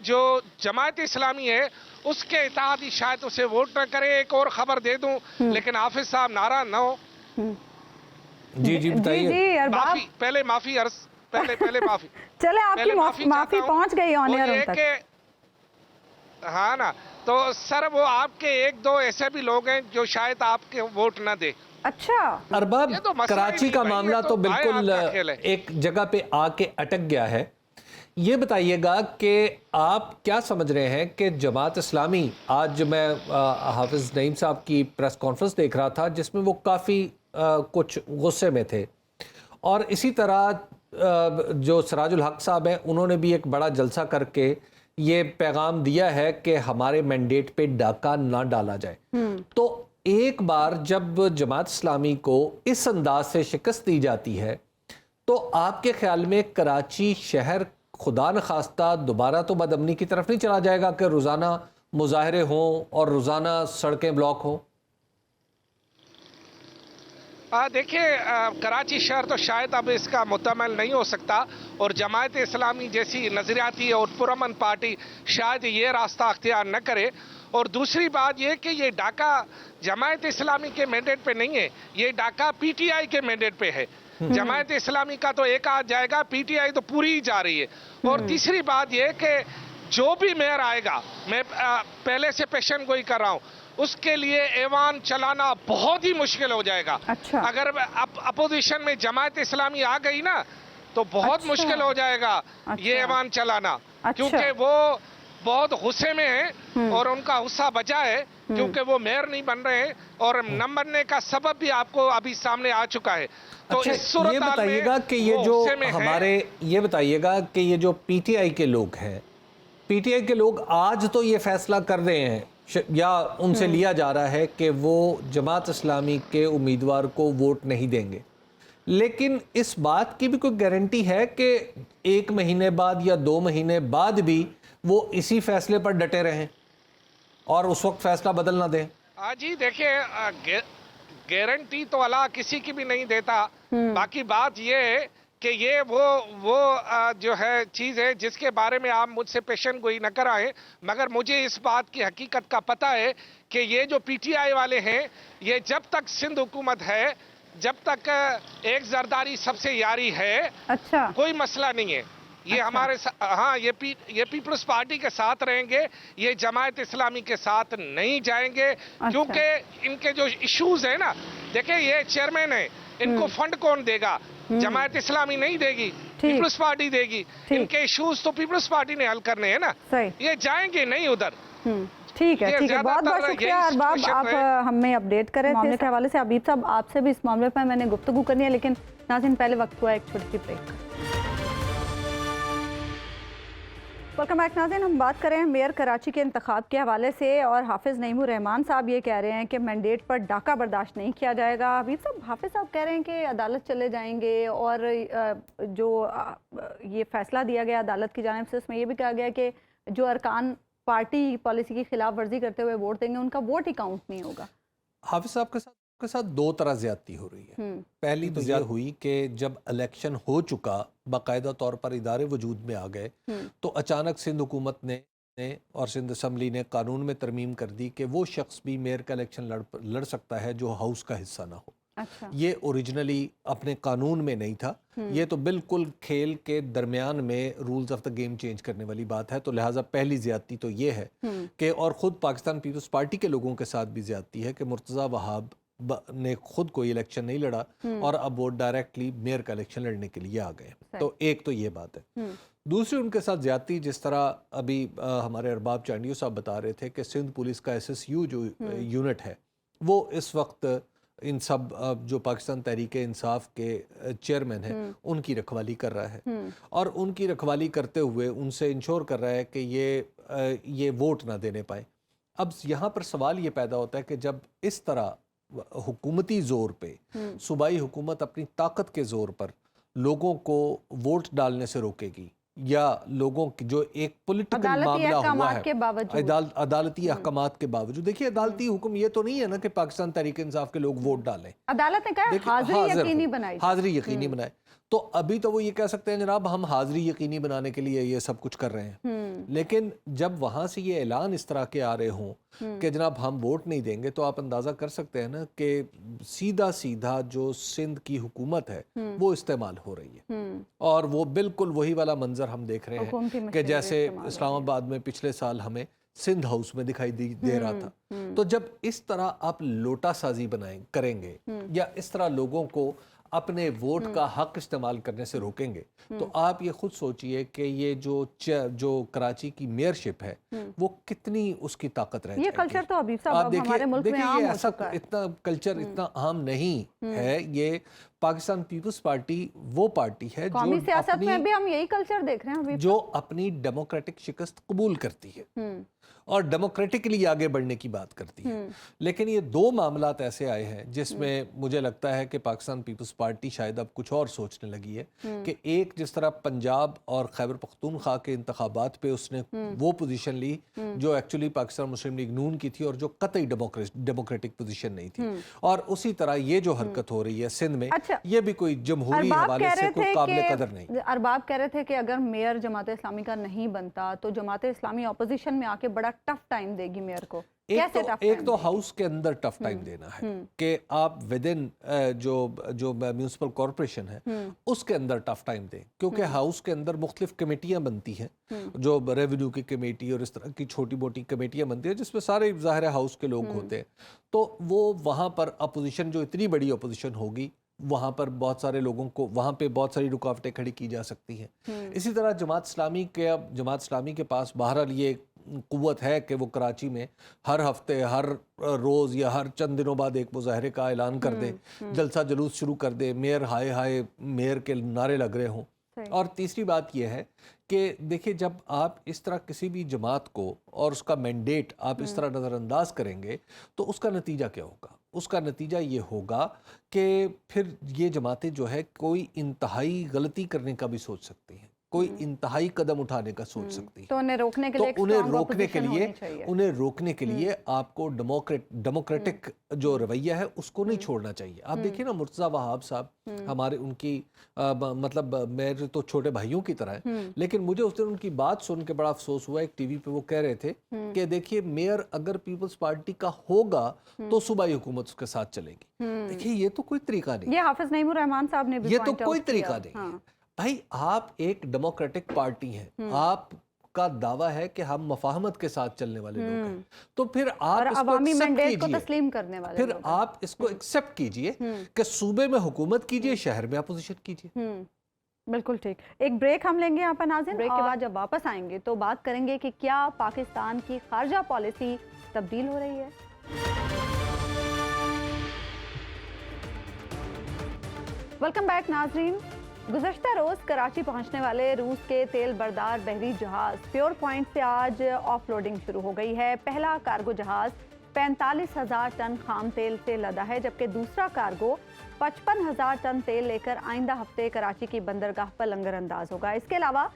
जो जमात इस्लामी है उसके इत्तेहाद ही शायद उसे वोट न करे। एक और खबर दे दूं, लेकिन हाफिज साहब नाराज ना हो। जी बताइए। पहले माफी चले, आपकी माफी पहुंच गई ऑन एयर तक। हाँ ना, तो सर वो आपके 1-2 ऐसे भी लोग हैं जो शायद आपके वोट ना दे। अच्छा अरबाब, तो कराची का मामला तो बिल्कुल एक जगह पे आके अटक गया है। ये बताइएगा कि आप क्या समझ रहे हैं कि जमात इस्लामी, आज मैं हाफिज नईम साहब की प्रेस कॉन्फ्रेंस देख रहा था जिसमें वो काफ़ी कुछ गुस्से में थे और इसी तरह जो सिराजुल हक साहब हैं उन्होंने भी एक बड़ा जलसा करके ये पैगाम दिया है कि हमारे मैंडेट पे डाका ना डाला जाए। तो एक बार जब जमात इस्लामी को इस अंदाज से शिकस्त दी जाती है तो आपके ख्याल में कराची शहर खुदा न खास्ता दोबारा तो बदअमनी की तरफ नहीं चला जाएगा कि रोज़ाना मुजाहरे हों और रोज़ाना सड़कें ब्लॉक हों? देखिए, कराची शहर तो शायद अब इसका मुतमल नहीं हो सकता और जमात इस्लामी जैसी नज़रियाती और पुरअमन पार्टी शायद ये रास्ता अख्तियार न करे। और दूसरी बात ये कि ये डाका जमात इस्लामी के मैंडेट पे नहीं है, ये डाका पीटीआई के मैंडेट पे है। जमात इस्लामी का तो एक हाथ जाएगा, पीटीआई तो पूरी ही जा रही है। और तीसरी बात ये कि जो भी मेयर आएगा, मैं पहले से पेशन गोई कर रहा हूँ, उसके लिए ऐवान चलाना बहुत ही मुश्किल हो जाएगा। अच्छा। अगर अपोजिशन में जमात इस्लामी आ गई ना तो बहुत मुश्किल हो जाएगा ये ऐवान चलाना। क्योंकि वो बहुत गुस्से में है और उनका गुस्सा बचा है क्योंकि वो मेयर नहीं बन रहे हैं और न बनने का सबब भी आपको अभी सामने आ चुका है। तो अच्छा, इस सूरत ये बताइएगा कि ये जो हमारे ये बताइएगा कि ये जो पीटीआई के लोग हैं, पीटीआई के लोग आज तो ये फैसला कर रहे हैं या उनसे लिया जा रहा है कि वो जमात इस्लामी के उम्मीदवार को वोट नहीं देंगे, लेकिन इस बात की भी कोई गारंटी है कि 1 महीने बाद या 2 महीने बाद भी वो इसी फैसले पर डटे रहें और उस वक्त फैसला बदल ना दें? जी देखिए, गारंटी तो अल्लाह किसी की भी नहीं देता। बाकी बात ये है कि ये वो जो है चीज़ है जिसके बारे में आप मुझसे पेशन गोई न कराएं, मगर मुझे इस बात की हकीकत का पता है कि ये जो पीटीआई वाले हैं, ये जब तक सिंध हुकूमत है, जब तक एक जरदारी सबसे यारी है, अच्छा, कोई मसला नहीं है। ये हमारे हाँ, ये पीपल्स पार्टी के साथ रहेंगे, ये जमात इस्लामी के साथ नहीं जाएंगे। क्योंकि इनके जो इश्यूज है ना, देखिए ये चेयरमैन है, इनको फंड कौन देगा? जमात इस्लामी नहीं देगी, पीपल्स पार्टी देगी। इनके इश्यूज तो पीपल्स पार्टी ने हल करने हैं ना, ये जाएंगे नहीं उधर। ठीक है, ठीक है, बहुत बहुत शुक्रिया अरबाब, आप हमें अपडेट करें मामले के हवाले से। अबीब साहब, आपसे भी इस मामले पर मैंने गुफ्तगू करनी है, लेकिन नाज़रीन पहले वक्त हुआ एक छोटी सी ब्रेक। वेलकम बैक नाज़रीन, हम बात करें मेयर कराची के इंतखाब के हवाले से, और हाफिज़ नईमुर रहमान साहब ये कह रहे हैं कि मैंडेट पर डाका बर्दाश्त नहीं किया जाएगा। हबीब साहब, हाफिज़ साहब कह रहे हैं कि अदालत चले जाएंगे, और जो ये फ़ैसला दिया गया अदालत की जानिब से, उसमें ये भी कहा गया कि जो अरकान पार्टी पॉलिसी की खिलाफ वर्जी करते हुए वोट देंगे, उनका वोट ही काउंट नहीं होगा। हाफिज़ साहब के साथ 2 तरह ज़्यादती हो रही है। पहली तो ये हुई कि जब इलेक्शन हो चुका, बाकायदा तौर पर इदारे वजूद में आ गए, तो अचानक सिंध हुकूमत ने और सिंध असम्बली ने कानून में तरमीम कर दी कि वो शख्स भी मेयर का इलेक्शन लड़ सकता है जो हाउस का हिस्सा ना हो। अच्छा। ये ओरिजिनली अपने कानून में नहीं था, ये तो बिल्कुल खेल के दरमियान में rules of the game change करने वाली बात है। तो लिहाजा पहली ज्यादती तो ये है कि, और ख़ुद पाकिस्तान पीपल्स पार्टी के लोगों के साथ भी ज्यादती है कि मुर्तज़ा वहाब ने खुद कोई इलेक्शन नहीं लड़ा और अब वो डायरेक्टली मेयर का इलेक्शन लड़ने के लिए आ गए। तो एक तो ये बात है। दूसरी उनके साथ ज्यादती, जिस तरह अभी हमारे अरबाब चांडियो साहब बता रहे थे कि सिंध पुलिस का SSU जो यूनिट है, वो इस वक्त इन सब जो पाकिस्तान तहरीक इंसाफ के चेयरमैन हैं उनकी रखवाली कर रहा है, और उनकी रखवाली करते हुए उनसे इंश्योर कर रहा है कि ये वोट ना देने पाए। अब यहाँ पर सवाल ये पैदा होता है कि जब इस तरह हुकूमती ज़ोर पे सूबाई हुकूमत अपनी ताकत के ज़ोर पर लोगों को वोट डालने से रोकेगी, या लोगों की जो एक पॉलिटिकल मामला हुआ है अदालती अहकामात के बावजूद, देखिए अदालती हुक्म ये तो नहीं है ना कि पाकिस्तान तहरीक इंसाफ के लोग वोट डालें। अदालत ने कहा हाजिरी यकीनी बनाए, तो अभी तो वो ये कह सकते हैं जनाब हम हाजिरी यकीनी बनाने के लिए ये सब कुछ कर रहे हैं, लेकिन जब वहाँ से ये ऐलान इस तरह के आ रहे हों कि जनाब हम वोट नहीं देंगे, तो आप अंदाज़ा कर सकते हैं ना कि सीधा सीधा जो सिंध की हुकूमत है वो इस्तेमाल हो रही है, और वो बिल्कुल वही वाला मंजर हम देख रहे हैं कि जैसे इस्लामाबाद में पिछले साल हमें सिंध हाउस में दिखाई दे रहा था। तो जब इस तरह आप लोटा साजी करेंगे या इस तरह लोगों को अपने वोट का हक इस्तेमाल करने से रोकेंगे, तो आप ये खुद सोचिए कि ये जो कराची की मेयरशिप है वो कितनी उसकी ताकत रह जाएगी। ये कल्चर तो अभी साहब हमारे मुल्क में आम हो चुका है। इतना कल्चर इतना आम नहीं है। ये पाकिस्तान पीपल्स पार्टी वो पार्टी है कौमी सियासत में भी हम यही कल्चर देख रहे हैं, जो अपनी डेमोक्रेटिक शिकस्त कबूल करती है और डेमोक्रेटिकली आगे बढ़ने की बात करती है। लेकिन ये 2 मामलात ऐसे आए हैं जिसमें मुझे लगता है कि पाकिस्तान पीपल्स पार्टी शायद अब कुछ और सोचने लगी है कि एक जिस तरह पंजाब और खैबर पख्तूनख्वा के इंतखाबात पे उसने वो पोजीशन ली जो एक्चुअली पाकिस्तान मुस्लिम लीग नून की थी और जो कतई डेमोक्रेटिक पोजीशन नहीं थी, और उसी तरह ये जो हरकत हो रही है सिंध में, ये भी कोई जमहूरी हवाले से कोई काबिल कदर नहीं। अरबाब कह रहे थे कि अगर मेयर जमात इस्लामी का नहीं बनता तो जमात इस्लामी अपोजिशन में आके बड़ा टफ टाइम देगी मेयर को। एक तो हाउस के अंदर टफ टाइम देना है कि आप विद इन जो म्यूनिसिपल कॉर्पोरेशन है उसके अंदर टफ टाइम दें, क्योंकि हाउस के अंदर मुख्तलिफ कमेटियां बनती हैं, जो रेवेन्यू की कमेटी और इस तरह की छोटी मोटी कमेटियां बनती हैं जिसमें सारे ज़ाहिर हाउस के लोग होते हैं। तो वो वहाँ पर अपोजिशन जो इतनी बड़ी अपोजिशन होगी, वहाँ पर बहुत सारे लोगों को वहाँ पे बहुत सारी रुकावटें खड़ी की जा सकती हैं। इसी तरह जमात इस्लामी के पास बहरहाल ये कुव्वत है कि वो कराची में हर हफ्ते हर रोज़ या हर चंद दिनों बाद एक मुजाहरे का ऐलान कर दे, जलसा जुलूस शुरू कर दे, मेयर हाय हाय मेयर के नारे लग रहे हों। और तीसरी बात यह है کہ دیکھیں جب آپ اس طرح کسی بھی جماعت کو اور اس کا مینڈیٹ آپ اس طرح نظر انداز کریں گے تو اس کا نتیجہ کیا ہوگا؟ اس کا نتیجہ یہ ہوگا کہ پھر یہ جماعتیں جو ہے کوئی انتہائی غلطی کرنے کا بھی سوچ سکتی ہیں، کوئی انتہائی قدم اٹھانے کا سوچ سکتی ہیں، تو انہیں روکنے کے تو لیے ایک انہیں strong روکنے کے opposition لیے ہونی چاہیے۔ انہیں روکنے کے لیے آپ کو ڈیموکریٹک جو رویہ ہے اس کو نہیں چھوڑنا چاہیے۔ آپ دیکھیں نا مرتضیٰ وہاب صاحب ہمارے، ان کی مطلب میرے تو چھوٹے بھائیوں کی طرح ہے، لیکن مجھے اس دن ان کی بات سن کے بڑا افسوس ہوا۔ ایک ٹی وی پہ وہ کہہ رہے تھے کہ دیکھیے میئر اگر پیپلز پارٹی کا ہوگا تو صوبائی حکومت اس کے ساتھ چلے گی۔ دیکھیے یہ تو کوئی طریقہ نہیں، یہ حافظ نعیم الرحمان صاحب نے بھی یہ تو point out کوئی کیا۔ طریقہ نہیں ہے۔ بھائی آپ ایک ڈیموکریٹک پارٹی ہیں، آپ کا دعویٰ ہے کہ ہم مفاہمت کے ساتھ چلنے والے لوگ ہیں، تو پھر آپ اور اس کو عوامی ایکسپٹ مینڈیٹ کو کیجئے، تسلیم کرنے والے پھر لوگ ہیں۔ آپ اس کو ایکسپٹ کیجئے کہ صوبے میں حکومت کیجئے، شہر میں اپوزیشن کیجئے۔ بالکل ٹھیک۔ ایک بریک ہم لیں گے یہاں پر ناظرین، بریک کے بعد جب واپس آئیں گے تو بات کریں گے کہ کیا پاکستان کی خارجہ پالیسی تبدیل ہو رہی ہے۔ ویلکم بیک ناظرین۔ گزشتہ روز کراچی پہنچنے والے روس کے تیل بردار بحری جہاز پیور پوائنٹ سے آج آف لوڈنگ شروع ہو گئی ہے۔ پہلا کارگو جہاز 45,000 ٹن خام تیل سے لدا ہے، جبکہ دوسرا کارگو 55,000 ٹن تیل لے کر آئندہ ہفتے کراچی کی بندرگاہ پر لنگر انداز ہوگا۔ اس کے علاوہ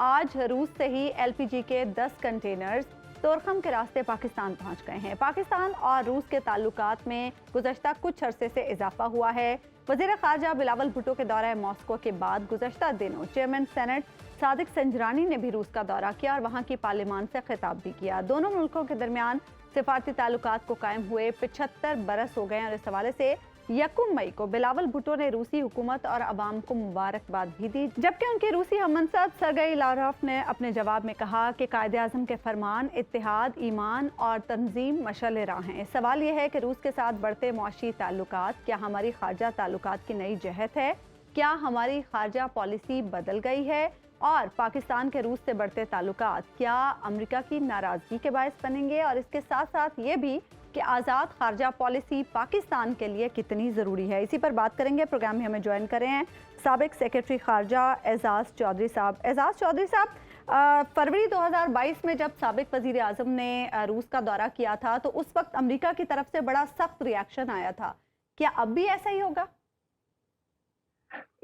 آج روس سے ہی LPG کے 10 کنٹینرز تورخم کے راستے پاکستان پہنچ گئے ہیں۔ پاکستان اور روس کے تعلقات میں گزشتہ کچھ عرصے سے اضافہ ہوا ہے۔ وزیر خارجہ بلاول بھٹو کے دورہ ماسکو کے بعد گزشتہ دنوں چیئرمین سینٹ صادق سنجرانی نے بھی روس کا دورہ کیا اور وہاں کی پارلیمان سے خطاب بھی کیا۔ دونوں ملکوں کے درمیان سفارتی تعلقات کو قائم ہوئے 75 برس ہو گئے ہیں، اور اس حوالے سے 1 مئی کو بلاول بھٹو نے روسی حکومت اور عوام کو مبارکباد بھی دی، جبکہ ان کے روسی ہم منصب سرگئی لاروف نے اپنے جواب میں کہا کہ قائد اعظم کے فرمان اتحاد، ایمان اور تنظیم مشعل راہ ہیں۔ سوال یہ ہے کہ روس کے ساتھ بڑھتے معاشی تعلقات کیا ہماری خارجہ تعلقات کی نئی جہت ہے؟ کیا ہماری خارجہ پالیسی بدل گئی ہے؟ اور پاکستان کے روس سے بڑھتے تعلقات کیا امریکہ کی ناراضگی کے باعث بنیں گے؟ اور اس کے ساتھ ساتھ یہ بھی کہ آزاد خارجہ پالیسی پاکستان کے لیے کتنی ضروری ہے؟ اسی پر بات کریں گے۔ پروگرام میں ہمیں جوائن کرے ہیں سابق سیکرٹری خارجہ اعزاز چودھری صاحب۔ اعزاز چودھری صاحب، فروری 2022 میں جب سابق وزیر اعظم نے روس کا دورہ کیا تھا تو اس وقت امریکہ کی طرف سے بڑا سخت ریاکشن آیا تھا، کیا اب بھی ایسا ہی ہوگا؟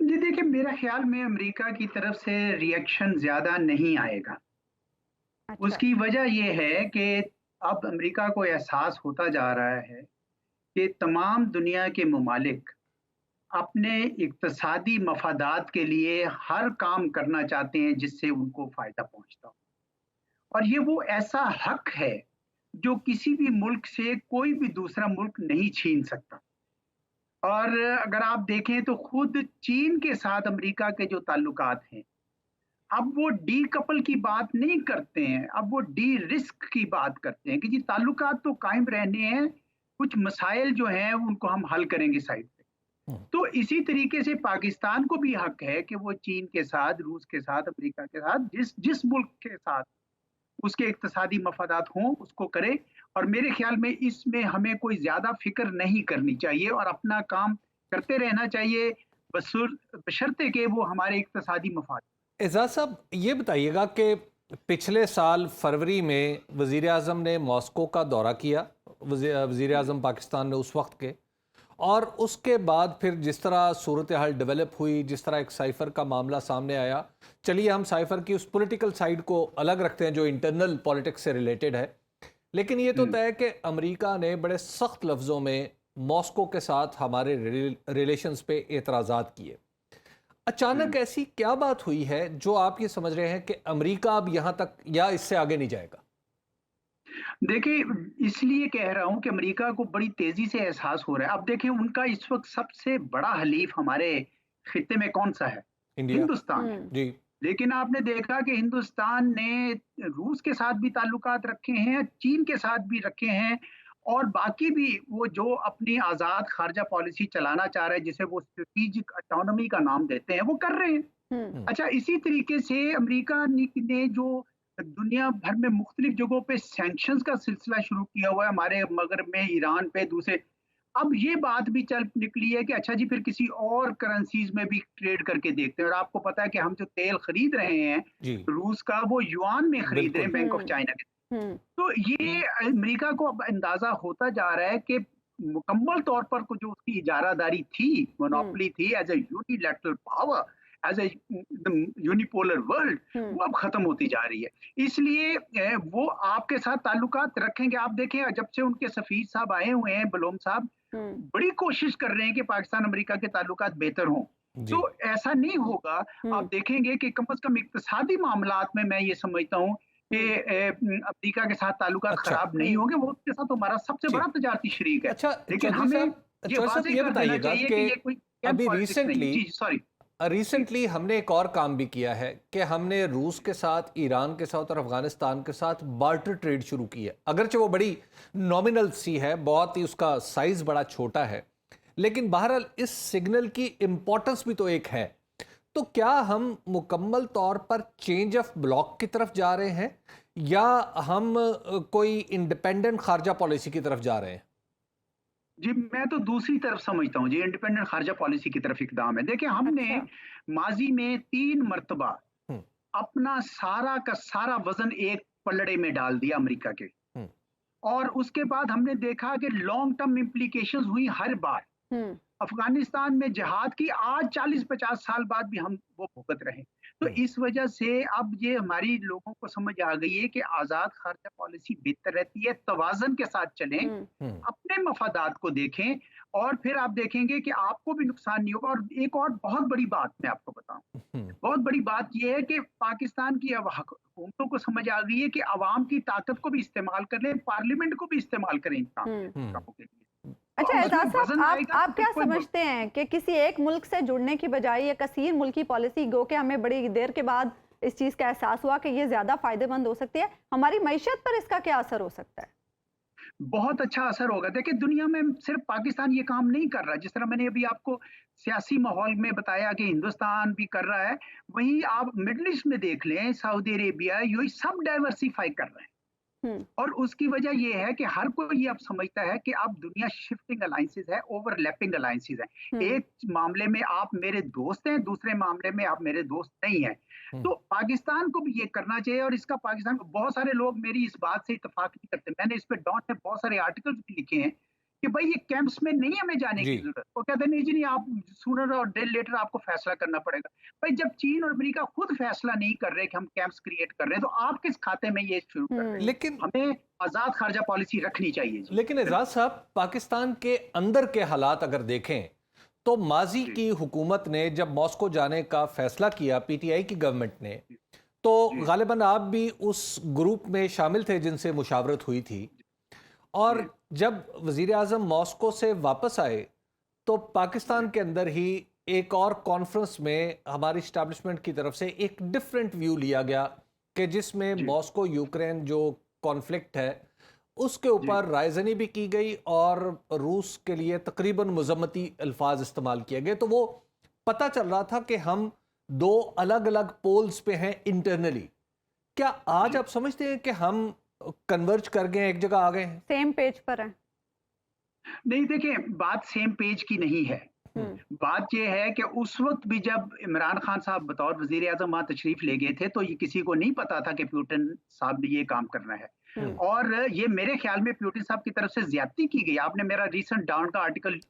جی دیکھیں، میرا خیال میں امریکہ کی طرف سے ریئیکشن زیادہ نہیں آئے گا۔ اس کی وجہ یہ ہے کہ اب امریکہ کو احساس ہوتا جا رہا ہے کہ تمام دنیا کے ممالک اپنے اقتصادی مفادات کے لیے ہر کام کرنا چاہتے ہیں جس سے ان کو فائدہ پہنچتا ہو، اور یہ وہ ایسا حق ہے جو کسی بھی ملک سے کوئی بھی دوسرا ملک نہیں چھین سکتا۔ اور اگر آپ دیکھیں تو خود چین کے ساتھ امریکہ کے جو تعلقات ہیں، اب وہ ڈی کپل کی بات نہیں کرتے ہیں، اب وہ ڈی رسک کی بات کرتے ہیں کہ جی تعلقات تو قائم رہنے ہیں، کچھ مسائل جو ہیں ان کو ہم حل کریں گے سائڈ پہ۔ تو اسی طریقے سے پاکستان کو بھی حق ہے کہ وہ چین کے ساتھ، روس کے ساتھ، امریکہ کے ساتھ جس ملک کے ساتھ اس کے اقتصادی مفادات ہوں اس کو کرے، اور میرے خیال میں اس میں ہمیں کوئی زیادہ فکر نہیں کرنی چاہیے اور اپنا کام کرتے رہنا چاہیے بشرطے کہ وہ ہمارے اقتصادی مفاد۔ اعزاز صاحب یہ بتائیے گا کہ پچھلے سال فروری میں وزیر اعظم نے ماسکو کا دورہ کیا، وزیر اعظم پاکستان نے اس وقت کے، اور اس کے بعد پھر جس طرح صورتحال ڈیولپ ہوئی، جس طرح ایک سائفر کا معاملہ سامنے آیا، چلیے ہم سائفر کی اس پولیٹیکل سائیڈ کو الگ رکھتے ہیں جو انٹرنل پولیٹکس سے ریلیٹڈ ہے، لیکن یہ تو طے ہے کہ امریکہ نے بڑے سخت لفظوں میں ماسکو کے ساتھ ہمارے ریلیشنز پہ اعتراضات کیے۔ اچانک ایسی کیا بات ہوئی ہے جو آپ یہ سمجھ رہے ہیں کہ امریکہ اب یہاں تک یا اس سے آگے نہیں جائے گا؟ دیکھیں، اس لیے کہہ رہا ہوں کہ امریکہ کو بڑی تیزی سے احساس ہو رہا ہے۔ اب دیکھیں ان کا اس وقت سب سے بڑا حلیف ہمارے خطے میں کون سا ہے؟ ہندوستان۔ جی، لیکن آپ نے دیکھا کہ ہندوستان نے روس کے ساتھ بھی تعلقات رکھے ہیں، چین کے ساتھ بھی رکھے ہیں، اور باقی بھی وہ جو اپنی آزاد خارجہ پالیسی چلانا چاہ رہے ہیں جسے وہ اسٹریٹجک آٹونومی کا نام دیتے ہیں، وہ کر رہے ہیں۔ اچھا، اسی طریقے سے امریکہ نے جو دنیا بھر میں مختلف جگہوں پہ سینکشنز کا سلسلہ شروع کیا ہوا ہے، ہمارے مغرب میں ایران پہ، دوسرے अब ये बात भी चल निकली है कि अच्छा जी फिर किसी और करेंसीज में भी ट्रेड करके देखते हैं। और आपको पता है कि हम जो तेल खरीद रहे हैं रूस का, वो युआन में खरीद रहे हैं बैंक ऑफ चाइना के। तो ये अमेरिका को अब अंदाजा होता जा रहा है कि मुकम्मल तौर पर जो उसकी इजारादारी थी, मोनोपोली थी as a unilateral power, as a unipolar world, वो अब खत्म होती जा रही है। इसलिए वो आपके साथ ताल्लुकात रखेंगे। आप देखें जब से उनके सफीर साहब आए हुए हैं, बलोम साहब, बड़ी कोशिश कर रहे हैं कि पाकिस्तान अमेरिका के ताल्लुकात बेहतर हों। तो ऐसा नहीं होगा। आप देखेंगे कि कम से कम इक्तिसादी मामलात में मैं ये समझता हूँ कि अमेरिका के साथ ताल्लुकात खराब नहीं होंगे। वो उसके साथ हमारा सबसे बड़ा तजारती शरीक है। अच्छा, लेकिन हमें ये बताइएगा कि अभी रिसेंटली हमने एक और काम भी किया है कि हमने रूस के साथ, ईरान के साथ और अफगानिस्तान के साथ बार्टर ट्रेड शुरू की है। अगरचे वो बड़ी नॉमिनल सी है, बहुत ही उसका साइज बड़ा छोटा है, लेकिन बहरहाल इस सिग्नल की इंपॉर्टेंस भी तो एक है। तो क्या हम मुकम्मल तौर पर चेंज ऑफ ब्लॉक की तरफ जा रहे हैं या हम कोई इंडिपेंडेंट खारजा पॉलिसी की तरफ जा रहे हैं? जी, मैं तो दूसरी तरफ समझता हूँ जी, इंडिपेंडेंट खारजा पॉलिसी की तरफ इकदाम है। देखिए, हमने माजी में 3 मरतबा अपना सारा का सारा वजन एक पलड़े में डाल दिया अमेरिका के, और उसके बाद हमने देखा कि लॉन्ग टर्म इम्प्लीकेशंस हुई हर बार। अफगानिस्तान में जिहाद की आज 40-50 साल बाद भी हम वो भुगत रहे। तो इस वजह से अब ये हमारी लोगों को समझ आ गई है कि आजाद खारजा पॉलिसी बेहतर रहती है। तवाज़न के साथ चलें, अपने मफादात को देखें, और फिर आप देखेंगे कि आपको भी नुकसान नहीं होगा। और एक और बहुत बड़ी बात मैं आपको बताऊं, बहुत बड़ी बात यह है कि पाकिस्तान की हुकूमतों को समझ आ गई है कि अवाम की ताकत को भी इस्तेमाल कर लें, पार्लियामेंट को भी इस्तेमाल करें कामों के लिए। अच्छा एजाज साहब, आप क्या समझते हैं कि किसी एक मुल्क से जुड़ने की बजाय ये कसीर मुल्की पॉलिसी, गो के हमें बड़ी देर के बाद इस चीज़ का एहसास हुआ कि ये ज़्यादा फायदेमंद हो सकती है, हमारी मईशत पर इसका क्या असर हो सकता है? बहुत अच्छा असर होगा। देखिए, दुनिया में सिर्फ पाकिस्तान ये काम नहीं कर रहा। जिस तरह मैंने अभी आपको सियासी माहौल में बताया कि हिंदुस्तान भी कर रहा है, वहीं आप मिडल ईस्ट में देख लें, सऊदी अरेबिया, ये सब डाइवर्सिफाई कर रहे हैं। और उसकी वजह यह है कि हर कोई ये अब समझता है कि अब दुनिया शिफ्टिंग अलायंसेस है, ओवरलैपिंग अलायंसेस है। एक मामले में आप मेरे दोस्त हैं, दूसरे मामले में आप मेरे दोस्त नहीं हैं। तो पाकिस्तान को भी ये करना चाहिए। और इसका पाकिस्तान को, बहुत सारे लोग मेरी इस बात से इत्तेफाक नहीं करते। मैंने इस पे डॉट में बहुत सारे आर्टिकल्स भी लिखे हैं कि भाई ये कैंप्स में नहीं हमें जाने की जरूरत। वो कहते हैं नहीं जी नहीं, आप सूनर और डेल लेटर आपको फैसला करना पड़ेगा। भाई जब चीन और अमेरिका खुद फैसला नहीं कर रहे कि हम कैंप्स क्रिएट कर रहे हैं, तो आप किस खाते में ये शुरू कर रहे हैं? लेकिन हमें आजाद खारजा पॉलिसी रखनी चाहिए जी। लेकिन एजाज साहब, पाकिस्तान के अंदर के हालात अगर देखें तो माजी की हुकूमत ने जब मॉस्को जाने का फैसला किया, पीटीआई की गवर्नमेंट ने, तो गालिबन आप भी उस ग्रुप में शामिल थे जिनसे मुशावरत हुई थी। और जब वजीर आज़म मॉस्को से वापस आए तो पाकिस्तान के अंदर ही एक और कॉन्फ्रेंस में हमारी इस्टेब्लिशमेंट की तरफ से एक डिफरेंट व्यू लिया गया कि जिसमें मॉस्को यूक्रेन जो कॉन्फ्लिक्ट है उसके ऊपर रायजनी भी की गई और रूस के लिए तकरीबन मुज़म्मती अल्फाज इस्तेमाल किए गए। तो वो पता चल रहा था कि हम 2 अलग अलग पोल्स पे हैं इंटरनली। क्या आज आप समझते हैं कि हम कन्वर्ज कर गए, एक जगह आ गए, सेम पेज पर है? नहीं, देखिए, बात सेम पेज की नहीं है। बात यह है कि उस वक्त भी जब इमरान खान साहब बतौर वजीर आजम वहां तशरीफ ले गए थे, तो ये किसी को नहीं पता था कि पुतिन साहब ने ये काम करना है। और ये मेरे ख्याल में पुतिन साहब की तरफ से ज्यादती की गई। आपने मेरा रिसेंट डाउन का आर्टिकल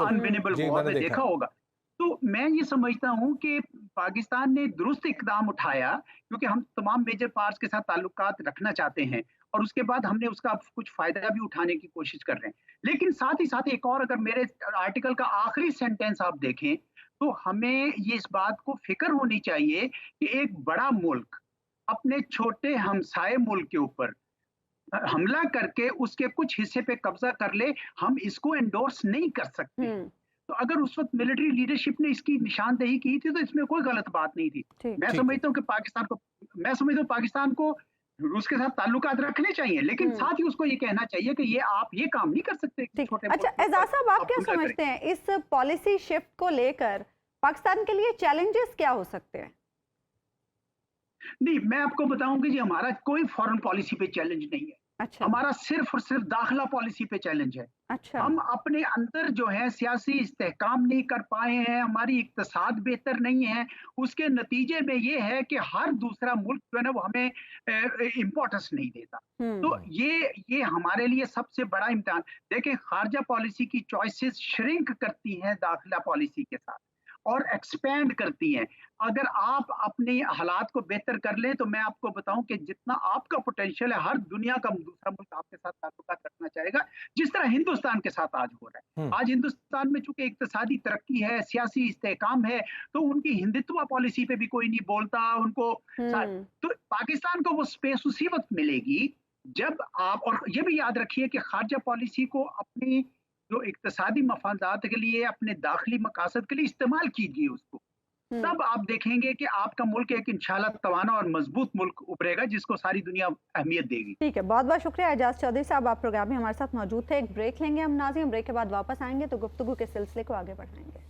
अनविनेबल वॉर में देखा होगा। तो मैं ये समझता हूं कि पाकिस्तान ने दुरुस्त इकदाम उठाया, क्योंकि हम तमाम मेजर पार्ट्स के साथ ताल्लुकात रखना चाहते हैं, और उसके बाद हमने उसका कुछ फायदा भी उठाने की कोशिश कर रहे हैं। लेकिन साथ ही साथ एक और, अगर मेरे आर्टिकल का आखिरी सेंटेंस आप देखें, तो हमें ये इस बात को फिक्र होनी चाहिए कि एक बड़ा मुल्क अपने छोटे हमसाये मुल्क के ऊपर हमला करके उसके कुछ हिस्से पे कब्जा कर ले, हम इसको एंडोर्स नहीं कर सकते। तो अगर उस वक्त मिलिट्री लीडरशिप ने इसकी निशानदेही की थी तो इसमें कोई गलत बात नहीं थी। मैं समझता हूँ कि पाकिस्तान को रूस के साथ ताल्लुकात रखने चाहिए, लेकिन साथ ही उसको ये कहना चाहिए कि ये आप ये काम नहीं कर सकते। अच्छा एजाज साहब, आप क्या समझते हैं इस पॉलिसी शिफ्ट को लेकर पाकिस्तान के लिए चैलेंजेस क्या हो सकते हैं? नहीं, मैं आपको बताऊं कि जी हमारा कोई फॉरेन पॉलिसी पे चैलेंज नहीं है। अच्छा। हमारा सिर्फ और सिर्फ दाखिला पॉलिसी पे चैलेंज है। अच्छा। हम अपने अंदर जो है सियासी इस्तेहकाम नहीं कर पाए हैं, हमारी इक्तिसाद बेहतर नहीं है, उसके नतीजे में ये है कि हर दूसरा मुल्क जो है ना वो हमें इम्पोर्टेंस नहीं देता। तो ये हमारे लिए सबसे बड़ा इम्तिहान। देखें, खारजा पॉलिसी की चॉइसेस श्रिंक करती हैं दाखिला पॉलिसी के साथ और एक्सपेंड करती हैं। अगर आप अपने हालात को बेहतर कर लें तो मैं आपको बताऊं कि जितना आपका पोटेंशियल है, हर दुनिया का दूसरा मुल्क आपके साथ ताल्लुकात रखना चाहेगा, जिस तरह हिंदुस्तान के साथ आज हो रहा है। आज हिंदुस्तान में चूंकि इक्तिसादी तरक्की है, सियासी इस्तेहकाम है, तो उनकी हिंदुत्व पॉलिसी पे भी कोई नहीं बोलता उनको। तो पाकिस्तान को वो स्पेस उसी वक्त मिलेगी जब आप, और ये भी याद रखिए कि खारजा पॉलिसी को अपनी जो इक्तिसादी मफादात के लिए, अपने दाखिली मकासद के लिए इस्तेमाल कीजिए उसको, तब आप देखेंगे कि आपका मुल्क एक इंशाल्लाह तवाना और मजबूत मुल्क उभरेगा जिसको सारी दुनिया अहमियत देगी। ठीक है, बहुत बहुत शुक्रिया एजाज चौधरी साहब, आप प्रोग्राम में हमारे साथ मौजूद थे। एक ब्रेक लेंगे हम नाज़रीन, ब्रेक के बाद वापस आएंगे तो गुफ्तगू के सिलसिले को आगे बढ़ाएंगे।